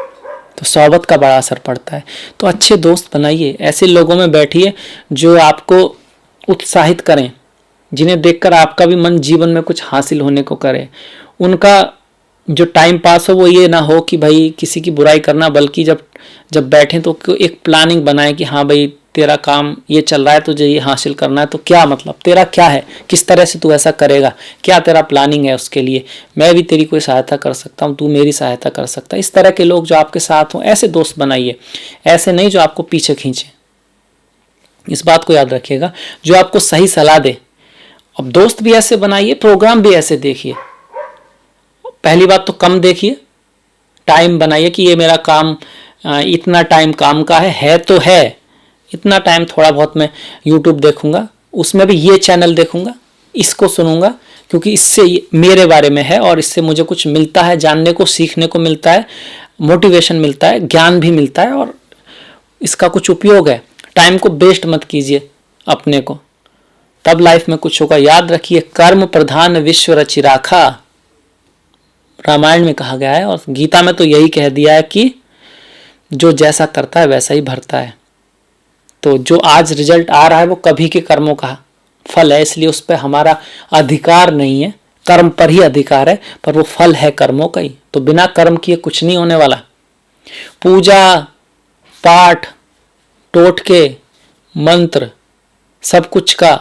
तो सोहबत का बड़ा असर पड़ता है। तो अच्छे दोस्त बनाइए, ऐसे लोगों में बैठिए जो आपको उत्साहित करें, जिन्हें देखकर आपका भी मन जीवन में कुछ हासिल होने को करे। उनका जो टाइम पास हो वो ये ना हो कि भाई किसी की बुराई करना, बल्कि जब बैठें तो एक प्लानिंग बनाएं कि हाँ भाई तेरा काम ये चल रहा है, तुझे ये हासिल करना है, तो क्या मतलब तेरा क्या है, किस तरह से तू ऐसा करेगा, क्या तेरा प्लानिंग है उसके लिए, मैं भी तेरी कोई सहायता कर सकता हूँ, तू मेरी सहायता कर सकता है। इस तरह के लोग जो आपके साथ हों, ऐसे दोस्त बनाइए, ऐसे नहीं जो आपको पीछे खींचे। इस बात को याद रखिएगा, जो आपको सही सलाह दे। अब दोस्त भी ऐसे बनाइए, प्रोग्राम भी ऐसे देखिए। पहली बात तो कम देखिए, टाइम बनाइए कि ये मेरा काम इतना टाइम काम का है तो है, इतना टाइम थोड़ा बहुत मैं यूट्यूब देखूंगा, उसमें भी ये चैनल देखूंगा, इसको सुनूंगा, क्योंकि इससे मेरे बारे में है और इससे मुझे कुछ मिलता है, जानने को सीखने को मिलता है, मोटिवेशन मिलता है, ज्ञान भी मिलता है और इसका कुछ उपयोग है। टाइम को वेस्ट मत कीजिए अपने को, तब लाइफ में कुछ होगा। याद रखिए, कर्म प्रधान विश्व रचि राखा, रामायण में कहा गया है, और गीता में तो यही कह दिया है कि जो जैसा करता है वैसा ही भरता है। तो जो आज रिजल्ट आ रहा है वो कभी के कर्मों का फल है, इसलिए उस पर हमारा अधिकार नहीं है, कर्म पर ही अधिकार है, पर वो फल है कर्मों का ही। तो बिना कर्म किए कुछ नहीं होने वाला। पूजा पाठ टोटके मंत्र सब कुछ का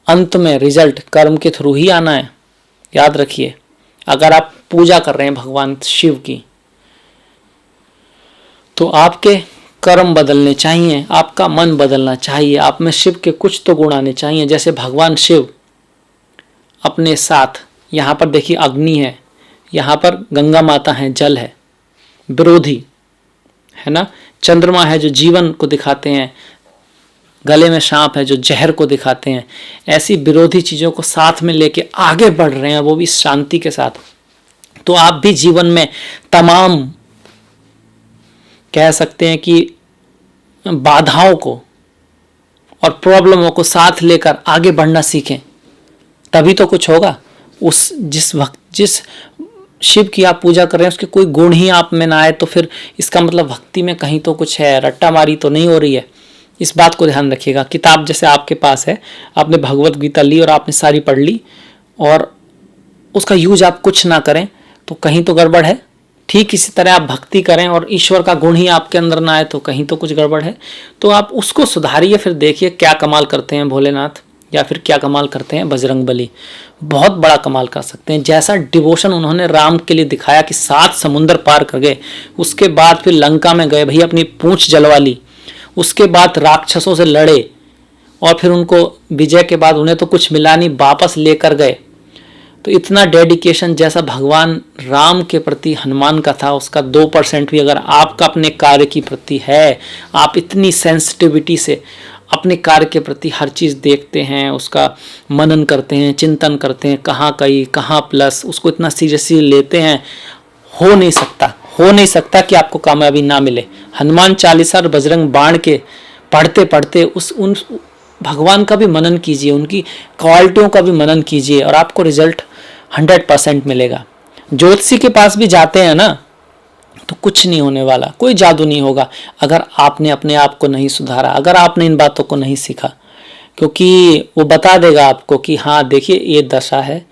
अंत में रिजल्ट कर्म के थ्रू ही आना है, याद रखिए। अगर आप पूजा कर रहे हैं भगवान शिव की, तो आपके कर्म बदलने चाहिए, आपका मन बदलना चाहिए, आप में शिव के कुछ तो गुण आने चाहिए। जैसे भगवान शिव अपने साथ, यहाँ पर देखिए अग्नि है, यहाँ पर गंगा माता है, जल है, विरोधी है ना, चंद्रमा है जो जीवन को दिखाते हैं, गले में सांप है जो जहर को दिखाते हैं। ऐसी विरोधी चीज़ों को साथ में लेके आगे बढ़ रहे हैं, वो भी शांति के साथ। तो आप भी जीवन में तमाम कह सकते हैं कि बाधाओं को और प्रॉब्लमों को साथ लेकर आगे बढ़ना सीखें, तभी तो कुछ होगा। जिस शिव की आप पूजा कर रहे हैं उसके कोई गुण ही आप में ना आए, तो फिर इसका मतलब भक्ति में कहीं तो कुछ है, रट्टा मारी तो नहीं हो रही है। इस बात को ध्यान रखिएगा। किताब जैसे आपके पास है, आपने भगवत गीता ली और आपने सारी पढ़ ली और उसका यूज आप कुछ ना करें तो कहीं तो गड़बड़ है। ठीक इसी तरह आप भक्ति करें और ईश्वर का गुण ही आपके अंदर ना आए तो कहीं तो कुछ गड़बड़ है। तो आप उसको सुधारिए, फिर देखिए क्या कमाल करते हैं भोलेनाथ, या फिर क्या कमाल करते हैं बजरंगबली। बहुत बड़ा कमाल कर सकते हैं। जैसा डिवोशन उन्होंने राम के लिए दिखाया कि 7 समुंदर पार कर गए, उसके बाद फिर लंका में गए, भैया अपनी पूंछ जलवा ली, उसके बाद राक्षसों से लड़े और फिर उनको विजय के बाद उन्हें तो कुछ मिला नहीं, वापस लेकर गए। तो इतना डेडिकेशन जैसा भगवान राम के प्रति हनुमान का था, उसका 2% भी अगर आपका अपने कार्य की प्रति है, आप इतनी सेंसिटिविटी से अपने कार्य के प्रति हर चीज़ देखते हैं, उसका मनन करते हैं, चिंतन करते हैं, कहाँ कहीं कहाँ प्लस, उसको इतना सीरियसली लेते हैं, हो नहीं सकता कि आपको कामयाबी ना मिले। हनुमान चालीसा और बजरंग बाण के पढ़ते पढ़ते उन भगवान का भी मनन कीजिए, उनकी क्वालिटियों का भी मनन कीजिए और आपको रिजल्ट 100% मिलेगा। ज्योतिषी के पास भी जाते हैं ना तो कुछ नहीं होने वाला, कोई जादू नहीं होगा अगर आपने अपने आप को नहीं सुधारा, अगर आपने इन बातों को नहीं सीखा, क्योंकि वो बता देगा आपको कि हाँ देखिए ये दशा है,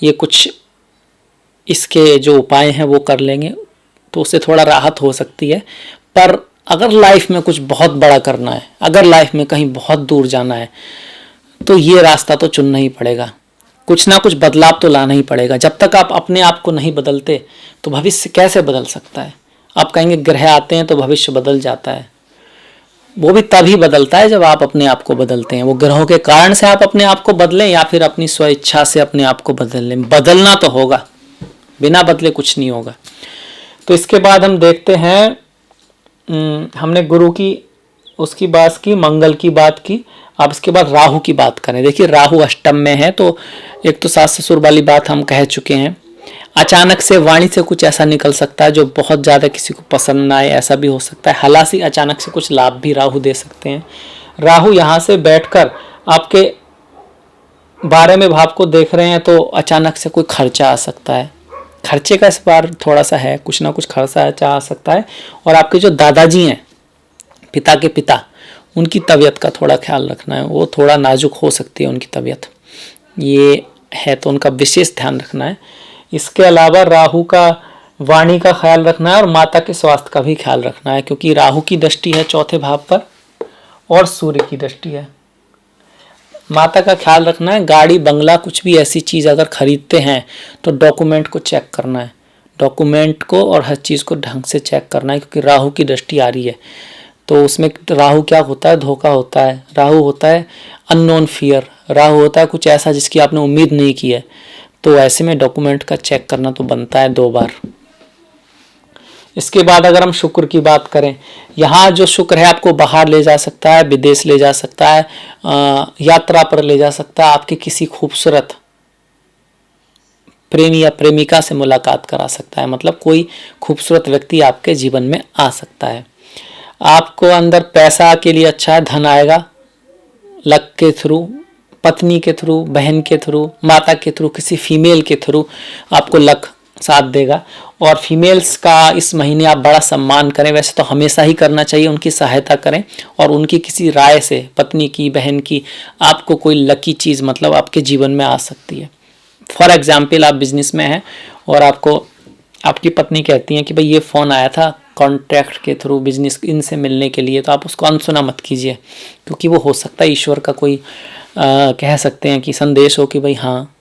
ये कुछ इसके जो उपाय हैं वो कर लेंगे तो उससे थोड़ा राहत हो सकती है, पर अगर लाइफ में कुछ बहुत बड़ा करना है, अगर लाइफ में कहीं बहुत दूर जाना है, तो ये रास्ता तो चुनना ही पड़ेगा। कुछ ना कुछ बदलाव तो लाना ही पड़ेगा। जब तक आप अपने आप को नहीं बदलते तो भविष्य कैसे बदल सकता है। आप कहेंगे ग्रह आते हैं तो भविष्य बदल जाता है, वो भी तभी बदलता है जब आप अपने आप को बदलते हैं। वो ग्रहों के कारण से आप अपने आप को बदलें या फिर अपनी स्वेच्छा से अपने आप को बदल लें, बदलना तो होगा, बिना बदले कुछ नहीं होगा। तो इसके बाद हम देखते हैं, हमने गुरु की उसकी बात की, मंगल की बात की। अब इसके बाद राहु की बात करें। देखिए राहु अष्टम में है, तो एक तो सास ससुर वाली बात हम कह चुके हैं। अचानक से वाणी से कुछ ऐसा निकल सकता है जो बहुत ज़्यादा किसी को पसंद ना आए, ऐसा भी हो सकता है। हालांकि अचानक से कुछ लाभ भी राहु दे सकते हैं। राहु यहाँ से बैठकर आपके 12वें भाव को देख रहे हैं, तो अचानक से कोई खर्चा आ सकता है। खर्चे का इस बार थोड़ा सा है, कुछ ना कुछ खर्चा आ सकता है। और आपके जो दादाजी हैं, पिता के पिता, उनकी तबीयत का थोड़ा ख्याल रखना है। वो थोड़ा नाजुक हो सकती है उनकी तबीयत, ये है, तो उनका विशेष ध्यान रखना है। इसके अलावा राहु का वाणी का ख्याल रखना है और माता के स्वास्थ्य का भी ख्याल रखना है, क्योंकि राहु की दृष्टि है चौथे भाव पर और सूर्य की दृष्टि है। माता का ख्याल रखना है। गाड़ी बंगला कुछ भी ऐसी चीज़ अगर खरीदते हैं तो डॉक्यूमेंट को चेक करना है, डॉक्यूमेंट को और हर चीज़ को ढंग से चेक करना है, क्योंकि राहु की दृष्टि आ रही है। तो उसमें राहु क्या होता है, धोखा होता है। राहु होता है अननोन फियर, राहु होता है कुछ ऐसा जिसकी आपने उम्मीद नहीं की है। तो ऐसे में डॉक्यूमेंट का चेक करना तो बनता है 2 बार। इसके बाद अगर हम शुक्र की बात करें, यहाँ जो शुक्र है आपको बाहर ले जा सकता है, विदेश ले जा सकता है, यात्रा पर ले जा सकता है, आपके किसी खूबसूरत प्रेमी या प्रेमिका से मुलाकात करा सकता है। मतलब कोई खूबसूरत व्यक्ति आपके जीवन में आ सकता है। आपको अंदर पैसा के लिए अच्छा है, धन आएगा लक के थ्रू, पत्नी के थ्रू, बहन के थ्रू, माता के थ्रू, किसी फीमेल के थ्रू आपको लक साथ देगा। और फीमेल्स का इस महीने आप बड़ा सम्मान करें, वैसे तो हमेशा ही करना चाहिए, उनकी सहायता करें और उनकी किसी राय से, पत्नी की, बहन की, आपको कोई लकी चीज़ मतलब आपके जीवन में आ सकती है। फॉर एग्जाम्पल आप बिजनेस में हैं और आपको आपकी पत्नी कहती है कि भाई ये फ़ोन आया था कॉन्ट्रैक्ट के थ्रू बिजनेस इनसे मिलने के लिए, तो आप उसको अनसुना मत कीजिए, क्योंकि वो हो सकता है ईश्वर का कोई कह सकते हैं कि संदेश हो कि भाई हाँ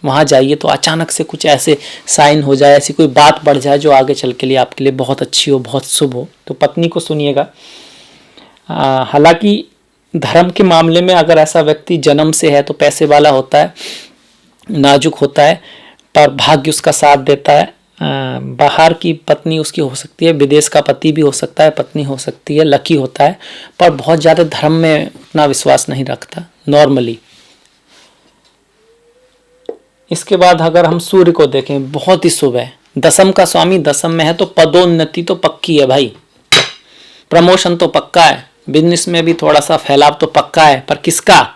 वहाँ जाइए, तो अचानक से कुछ ऐसे साइन हो जाए, ऐसी कोई बात बढ़ जाए जो आगे चल के लिए आपके लिए बहुत अच्छी हो, बहुत शुभ हो। तो पत्नी को सुनिएगा। हालांकि धर्म के मामले में अगर ऐसा व्यक्ति जन्म से है तो पैसे वाला होता है, नाजुक होता है, पर भाग्य उसका साथ देता है। बाहर की पत्नी उसकी हो सकती है, विदेश का पति भी हो सकता है, पत्नी हो सकती है, लकी होता है, पर बहुत ज़्यादा धर्म में उतना विश्वास नहीं रखता नॉर्मली। इसके बाद अगर हम सूर्य को देखें, बहुत ही शुभ है, दशम का स्वामी दशम में है, तो पदोन्नति तो पक्की है भाई, प्रमोशन तो पक्का है, बिजनेस में भी थोड़ा सा फैलाव तो पक्का है। पर किसका,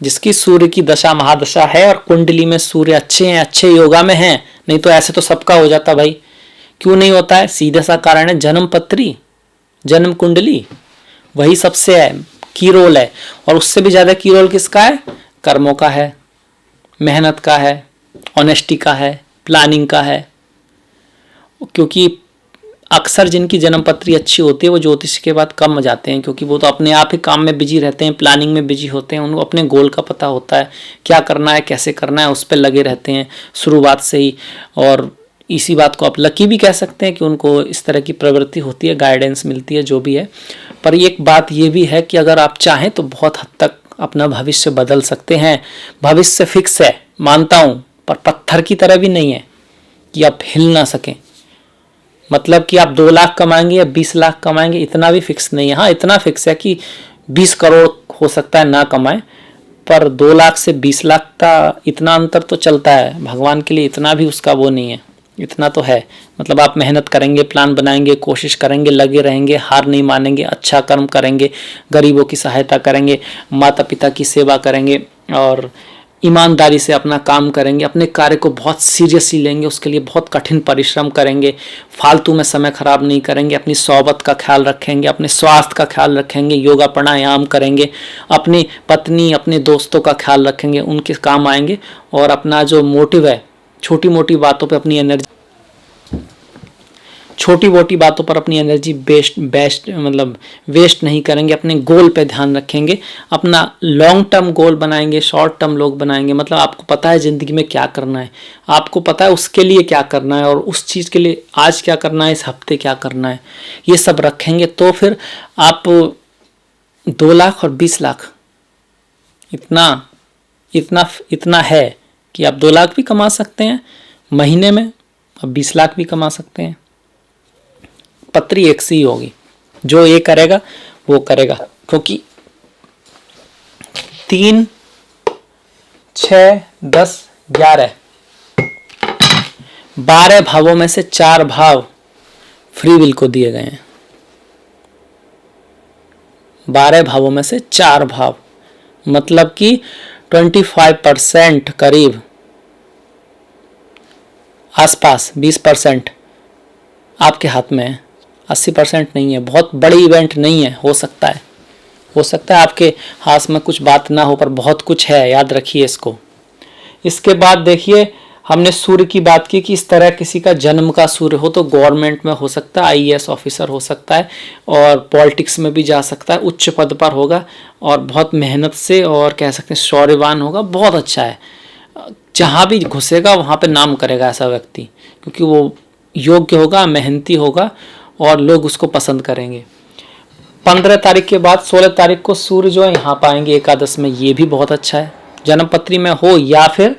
जिसकी सूर्य की दशा महादशा है और कुंडली में सूर्य अच्छे हैं, अच्छे योगा में हैं। नहीं तो ऐसे तो सबका हो जाता भाई, क्यों नहीं होता है? सीधा सा कारण है जन्म पत्री, जन्म कुंडली, वही सबसे है की रोल है। और उससे भी ज्यादा की रोल किसका है? कर्मों का है, मेहनत का है, ऑनेस्टी का है, प्लानिंग का है। क्योंकि अक्सर जिनकी जन्म पत्री अच्छी होती है वो ज्योतिष के बाद कम जाते हैं, क्योंकि वो तो अपने आप ही काम में बिजी रहते हैं, प्लानिंग में बिजी होते हैं, उनको अपने गोल का पता होता है, क्या करना है, कैसे करना है, उस पर लगे रहते हैं शुरुआत से ही। और इसी बात को आप लकी भी कह सकते हैं कि उनको इस तरह की प्रवृत्ति होती है, गाइडेंस मिलती है, जो भी है। पर एक बात ये भी है कि अगर आप चाहें तो बहुत हद तक अपना भविष्य बदल सकते हैं। भविष्य फिक्स है मानता हूँ, पर पत्थर की तरह भी नहीं है कि आप हिल ना सकें। मतलब कि आप 2 लाख कमाएंगे या 20 लाख कमाएंगे, इतना भी फिक्स नहीं है। हाँ, इतना फिक्स है कि 20 करोड़ हो सकता है ना कमाए, पर 2 लाख से 20 लाख का इतना अंतर तो चलता है। भगवान के लिए इतना भी उसका वो नहीं है, इतना तो है। मतलब आप मेहनत करेंगे, प्लान बनाएंगे, कोशिश करेंगे, लगे रहेंगे, हार नहीं मानेंगे, अच्छा कर्म करेंगे, गरीबों की सहायता करेंगे, माता पिता की सेवा करेंगे और ईमानदारी से अपना काम करेंगे, अपने कार्य को बहुत सीरियसली लेंगे, उसके लिए बहुत कठिन परिश्रम करेंगे, फालतू में समय खराब नहीं करेंगे, अपनी सोबत का ख्याल रखेंगे, अपने स्वास्थ्य का ख्याल रखेंगे, योगा प्राणायाम करेंगे, अपनी पत्नी अपने दोस्तों का ख्याल रखेंगे, उनके काम आएंगे। और अपना जो मोटिव है, छोटी मोटी बातों पे अपनी एनर्जी छोटी मोटी बातों पर अपनी एनर्जी वेस्ट नहीं करेंगे, अपने गोल पे ध्यान रखेंगे, अपना लॉन्ग टर्म गोल बनाएंगे, शॉर्ट टर्म लोग बनाएंगे। मतलब आपको पता है ज़िंदगी में क्या करना है, आपको पता है उसके लिए क्या करना है, और उस चीज़ के लिए आज क्या करना है, इस हफ्ते क्या करना है, ये सब रखेंगे तो फिर आप 2 लाख और 20 लाख इतना है कि आप 2 लाख भी कमा सकते हैं महीने में और 20 लाख भी कमा सकते हैं। पत्री एक सी होगी, जो ये करेगा वो करेगा, क्योंकि 3, 6, 10, 11 12 भावों में से 4 भाव फ्री विल को दिए गए हैं। 12 भावों में से 4 भाव, मतलब कि 25% करीब, आसपास 20% आपके हाथ में है, 80% नहीं है। बहुत बड़ी इवेंट नहीं है, हो सकता है आपके हाथ में कुछ बात ना हो, पर बहुत कुछ है, याद रखिए इसको। इसके बाद देखिए, हमने सूर्य की बात की कि इस तरह किसी का जन्म का सूर्य हो तो गवर्नमेंट में हो सकता है, IAS ऑफिसर हो सकता है, और पॉलिटिक्स में भी जा सकता है, उच्च पद पर होगा और बहुत मेहनत से, और कह सकते हैं शौर्यवान होगा, बहुत अच्छा है। जहाँ भी घुसेगा वहाँ पे नाम करेगा ऐसा व्यक्ति, क्योंकि वो योग्य होगा, मेहनती होगा और लोग उसको पसंद करेंगे। 15 तारीख के बाद 16 तारीख को सूर्य जो है यहाँ पाएंगे एकादश में, ये भी बहुत अच्छा है। जन्मपत्री में हो या फिर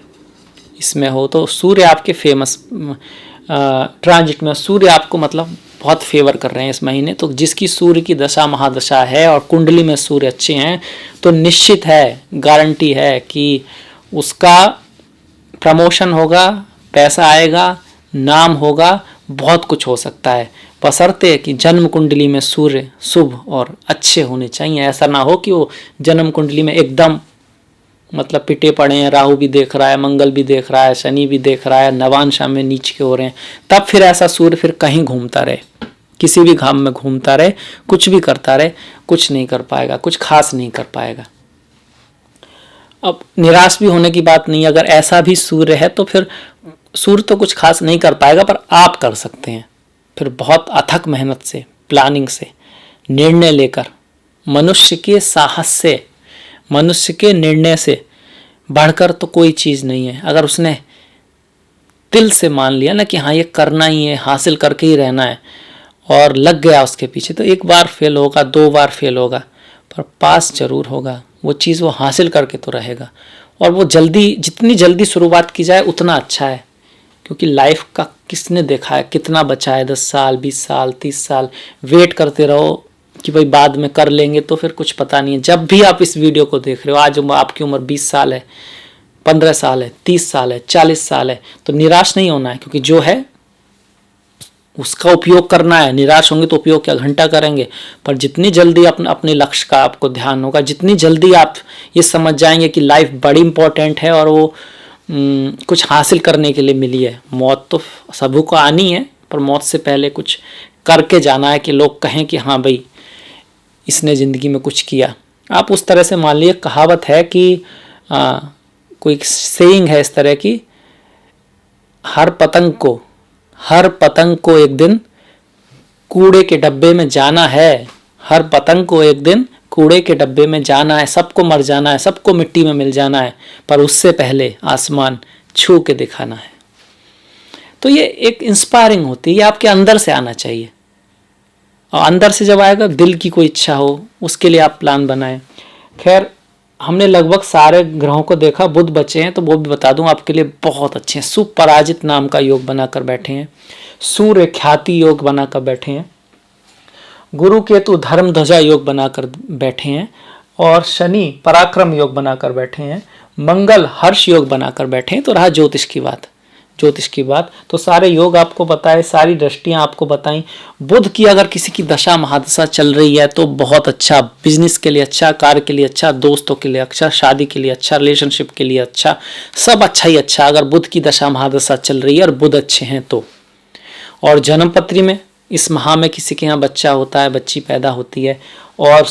इसमें हो तो सूर्य आपके फेमस ट्रांजिट में, सूर्य आपको मतलब बहुत फेवर कर रहे हैं इस महीने। तो जिसकी सूर्य की दशा महादशा है और कुंडली में सूर्य अच्छे हैं तो निश्चित है, गारंटी है कि उसका प्रमोशन होगा, पैसा आएगा, नाम होगा, बहुत कुछ हो सकता है, बशर्ते कि जन्म कुंडली में सूर्य शुभ और अच्छे होने चाहिए। ऐसा ना हो कि वो जन्म कुंडली में एकदम मतलब पिटे पड़े हैं, राहु भी देख रहा है, मंगल भी देख रहा है, शनि भी देख रहा है, नवांश में नीचे के हो रहे हैं, तब फिर ऐसा सूर्य फिर कहीं घूमता रहे, किसी भी घाम में घूमता रहे, कुछ भी करता रहे, कुछ नहीं कर पाएगा, कुछ खास नहीं कर पाएगा। अब निराश भी होने की बात नहीं, अगर ऐसा भी सूर्य है तो फिर सूर्य तो कुछ खास नहीं कर पाएगा, पर आप कर सकते हैं फिर बहुत अथक मेहनत से, प्लानिंग से, निर्णय लेकर, मनुष्य के साहस से, मनुष्य के निर्णय से बढ़कर तो कोई चीज़ नहीं है। अगर उसने दिल से मान लिया ना कि हाँ ये करना ही है, हासिल करके ही रहना है, और लग गया उसके पीछे, तो 1 बार फेल होगा, 2 बार फेल होगा, पर पास जरूर होगा। वो चीज़ वो हासिल करके तो रहेगा, और वो जितनी जल्दी शुरुआत की जाए उतना अच्छा है, क्योंकि लाइफ का किसने देखा है, कितना बचा है, 10 साल, 20 साल, 30 साल, वेट करते रहो कि भाई बाद में कर लेंगे, तो फिर कुछ पता नहीं है। जब भी आप इस वीडियो को देख रहे हो, आज आपकी उम्र 20 साल है, 15 साल है, 30 साल है, 40 साल है, तो निराश नहीं होना है, क्योंकि जो है उसका उपयोग करना है। निराश होंगे तो उपयोग क्या घंटा करेंगे, पर जितनी जल्दी अपने लक्ष्य का आपको ध्यान होगा, जितनी जल्दी आप ये समझ जाएंगे कि लाइफ बड़ी इंपॉर्टेंट है और वो कुछ हासिल करने के लिए मिली है। मौत तो सबको को आनी है, पर मौत से पहले कुछ करके जाना है कि लोग कहें कि हाँ भाई इसने ज़िंदगी में कुछ किया। आप उस तरह से मान लीजिए, कहावत है कि कोई सेइंग है इस तरह की, हर पतंग को एक दिन कूड़े के डब्बे में जाना है, हर पतंग को एक दिन कूड़े के डब्बे में जाना है, सबको मर जाना है, सबको मिट्टी में मिल जाना है, पर उससे पहले आसमान छू के दिखाना है। तो ये एक इंस्पायरिंग होती है, ये आपके अंदर से आना चाहिए, और अंदर से जब आएगा, दिल की कोई इच्छा हो, उसके लिए आप प्लान बनाएं। खैर, हमने लगभग सारे ग्रहों को देखा, बुध बचे हैं तो वो भी बता दूं आपके लिए बहुत अच्छे हैं। सुपराजित नाम का योग बनाकर बैठे हैं, सूर्य ख्याति योग बनाकर बैठे हैं, गुरु केतु धर्म ध्वजा योग बनाकर बैठे हैं, और शनि पराक्रम योग बनाकर बैठे हैं, मंगल हर्ष योग बनाकर बैठे हैं। तो रहा ज्योतिष की बात, तो सारे योग आपको बताए, सारी दृष्टियां आपको बताई। बुध की अगर किसी की दशा महादशा चल रही है तो बहुत अच्छा, बिजनेस के लिए अच्छा, कार्य के लिए अच्छा, दोस्तों के लिए अच्छा, शादी के लिए अच्छा, रिलेशनशिप के लिए अच्छा, सब अच्छा ही अच्छा अगर बुध की दशा महादशा चल रही है और बुध अच्छे हैं तो। और जन्मपत्री में इस माह में किसी के यहाँ बच्चा होता है, बच्ची पैदा होती है, और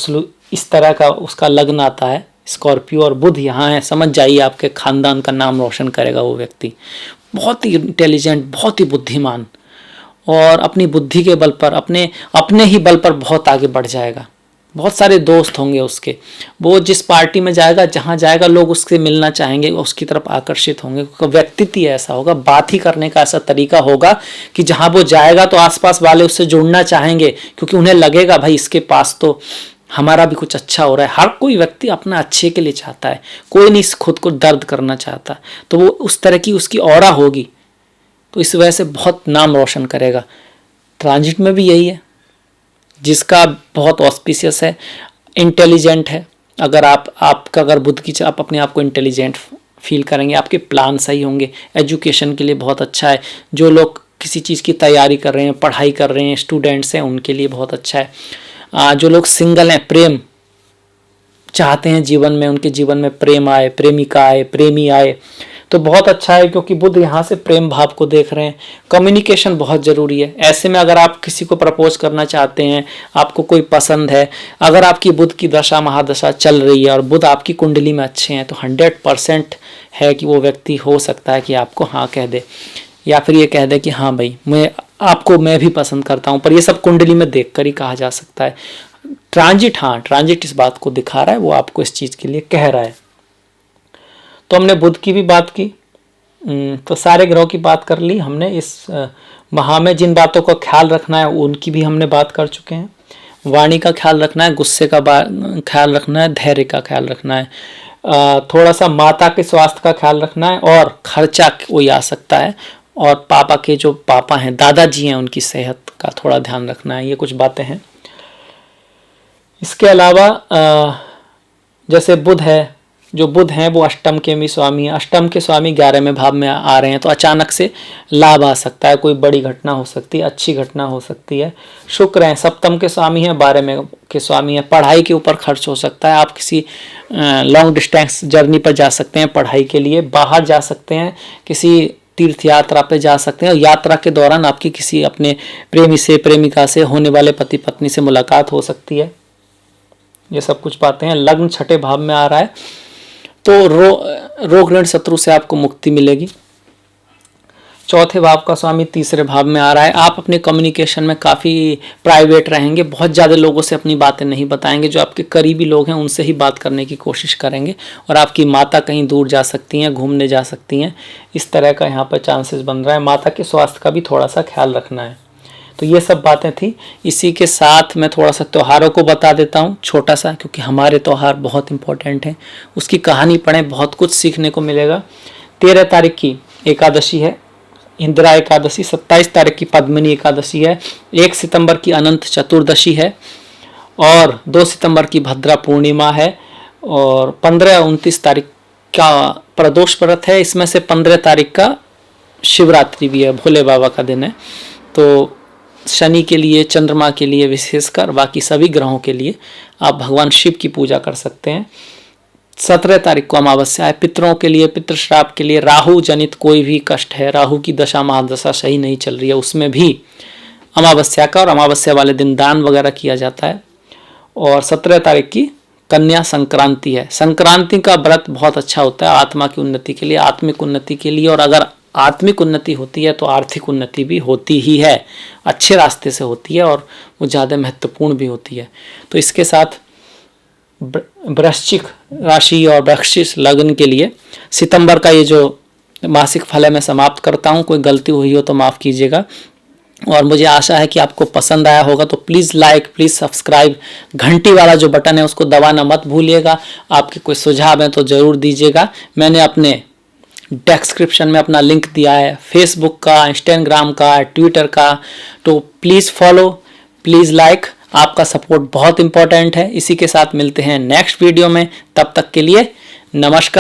इस तरह का उसका लग्न आता है स्कॉर्पियो और बुध यहाँ है, समझ जाइए आपके खानदान का नाम रोशन करेगा वो व्यक्ति। बहुत ही इंटेलिजेंट, बहुत ही बुद्धिमान, और अपनी बुद्धि के बल पर, अपने ही बल पर बहुत आगे बढ़ जाएगा। बहुत सारे दोस्त होंगे उसके, वो जिस पार्टी में जाएगा, जहाँ जाएगा, लोग उससे मिलना चाहेंगे, उसकी तरफ आकर्षित होंगे। व्यक्तित्व ऐसा होगा, बात ही करने का ऐसा तरीका होगा कि जहाँ वो जाएगा तो आसपास वाले उससे जुड़ना चाहेंगे, क्योंकि उन्हें लगेगा भाई इसके पास तो हमारा भी कुछ अच्छा हो रहा है। हर कोई व्यक्ति अपना अच्छे के लिए चाहता है, कोई नहीं खुद को दर्द करना चाहता। तो वो उस तरह की उसकी ऑरा होगी, तो इस वजह से बहुत नाम रोशन करेगा। ट्रांजिट में भी यही है, जिसका बहुत ऑस्पिशियस है, इंटेलिजेंट है। अगर आपका अगर बुध की, आप अपने आप को इंटेलिजेंट फील करेंगे, आपके प्लान सही होंगे, एजुकेशन के लिए बहुत अच्छा है। जो लोग किसी चीज़ की तैयारी कर रहे हैं, पढ़ाई कर रहे हैं, स्टूडेंट्स हैं, उनके लिए बहुत अच्छा है। जो लोग सिंगल हैं, प्रेम चाहते हैं जीवन में, उनके जीवन में प्रेम आए, प्रेमिका आए, प्रेमी आए, तो बहुत अच्छा है, क्योंकि बुध यहाँ से प्रेम भाव को देख रहे हैं। कम्युनिकेशन बहुत ज़रूरी है। ऐसे में अगर आप किसी को प्रपोज करना चाहते हैं, आपको कोई पसंद है, अगर आपकी बुध की दशा महादशा चल रही है और बुध आपकी कुंडली में अच्छे हैं, तो 100% है कि वो व्यक्ति हो सकता है कि आपको हाँ कह दे, या फिर ये कह दे कि हाँ भाई मैं भी पसंद करता हूँ। पर ये सब कुंडली में देख कर ही कहा जा सकता है। ट्रांजिट, हाँ ट्रांजिट इस बात को दिखा रहा है, वो आपको इस चीज़ के लिए कह रहा है। तो हमने बुध की भी बात की, तो सारे ग्रहों की बात कर ली हमने। इस माह में जिन बातों का ख्याल रखना है उनकी भी हमने बात कर चुके हैं। वाणी का ख्याल रखना है, गुस्से का ख्याल रखना है, धैर्य का ख्याल रखना है, थोड़ा सा माता के स्वास्थ्य का ख्याल रखना है, और खर्चा कोई आ सकता है, और पापा के जो पापा हैं, दादाजी हैं, उनकी सेहत का थोड़ा ध्यान रखना है। ये कुछ बातें हैं। इसके अलावा जैसे बुध है, जो बुध हैं वो अष्टम के भी स्वामी है। अष्टम के स्वामी 11वें भाव में आ रहे हैं, तो अचानक से लाभ आ सकता है, कोई बड़ी घटना हो सकती है, अच्छी घटना हो सकती है। शुक्र हैं सप्तम के स्वामी हैं, 12वें के स्वामी हैं। पढ़ाई के ऊपर खर्च हो सकता है, आप किसी लॉन्ग डिस्टेंस जर्नी पर जा सकते हैं पढ़ाई के लिए, बाहर जा सकते हैं, किसी तीर्थ यात्रा पे जा सकते हैं, और यात्रा के दौरान आपकी किसी अपने प्रेमी से, प्रेमिका से, होने वाले पति पत्नी से मुलाकात हो सकती है। ये सब कुछ बातें हैं। लग्न 6ठे भाव में आ रहा है, तो रोग ऋण शत्रु से आपको मुक्ति मिलेगी। 4थे भाव का स्वामी 3रे भाव में आ रहा है। आप अपने कम्युनिकेशन में काफ़ी प्राइवेट रहेंगे, बहुत ज़्यादा लोगों से अपनी बातें नहीं बताएंगे। जो आपके करीबी लोग हैं उनसे ही बात करने की कोशिश करेंगे, और आपकी माता कहीं दूर जा सकती हैं, घूमने जा सकती हैं, इस तरह का यहाँ पर चांसेस बन रहा है। माता के स्वास्थ्य का भी थोड़ा सा ख्याल रखना है। तो ये सब बातें थी। इसी के साथ मैं थोड़ा सा त्योहारों को बता देता हूँ, छोटा सा, क्योंकि हमारे त्यौहार बहुत इंपॉर्टेंट हैं। उसकी कहानी पढ़ें, बहुत कुछ सीखने को मिलेगा। 13 तारीख की एकादशी है, इंदिरा एकादशी। 27 तारीख की पद्मिनी एकादशी है। 1 सितंबर की अनंत चतुर्दशी है, और 2 सितंबर की भद्रा पूर्णिमा है, और 15-29 तारीख का प्रदोष व्रत है। इसमें से 15 तारीख का शिवरात्रि भी है, भोले बाबा का दिन है। तो शनि के लिए, चंद्रमा के लिए विशेषकर, बाकी सभी ग्रहों के लिए आप भगवान शिव की पूजा कर सकते हैं। 17 तारीख को अमावस्या है। पितरों के लिए, पितृश्राप के लिए, राहु जनित कोई भी कष्ट है, राहु की दशा महादशा सही नहीं चल रही है, उसमें भी अमावस्या का और अमावस्या वाले दिन दान वगैरह किया जाता है। और 17 तारीख की कन्या संक्रांति है। संक्रांति का व्रत बहुत अच्छा होता है आत्मा की उन्नति के लिए, आत्मिक उन्नति के लिए, और अगर आत्मिक उन्नति होती है तो आर्थिक उन्नति भी होती ही है, अच्छे रास्ते से होती है, और वो ज़्यादा महत्वपूर्ण भी होती है। तो इसके साथ वृश्चिक राशि और वृश्चिक लग्न के लिए सितंबर का ये जो मासिक फल है मैं समाप्त करता हूँ। कोई गलती हुई हो तो माफ़ कीजिएगा, और मुझे आशा है कि आपको पसंद आया होगा। तो प्लीज़ लाइक, प्लीज़ सब्सक्राइब, घंटी वाला जो बटन है उसको दबाना मत भूलिएगा। आपके कोई सुझाव हैं तो ज़रूर दीजिएगा। मैंने अपने डिस्क्रिप्शन में अपना लिंक दिया है, फेसबुक का, इंस्टाग्राम का, ट्विटर का। तो प्लीज़ फॉलो, प्लीज़ लाइक, आपका सपोर्ट बहुत इंपॉर्टेंट है। इसी के साथ मिलते हैं नेक्स्ट वीडियो में, तब तक के लिए नमस्कार।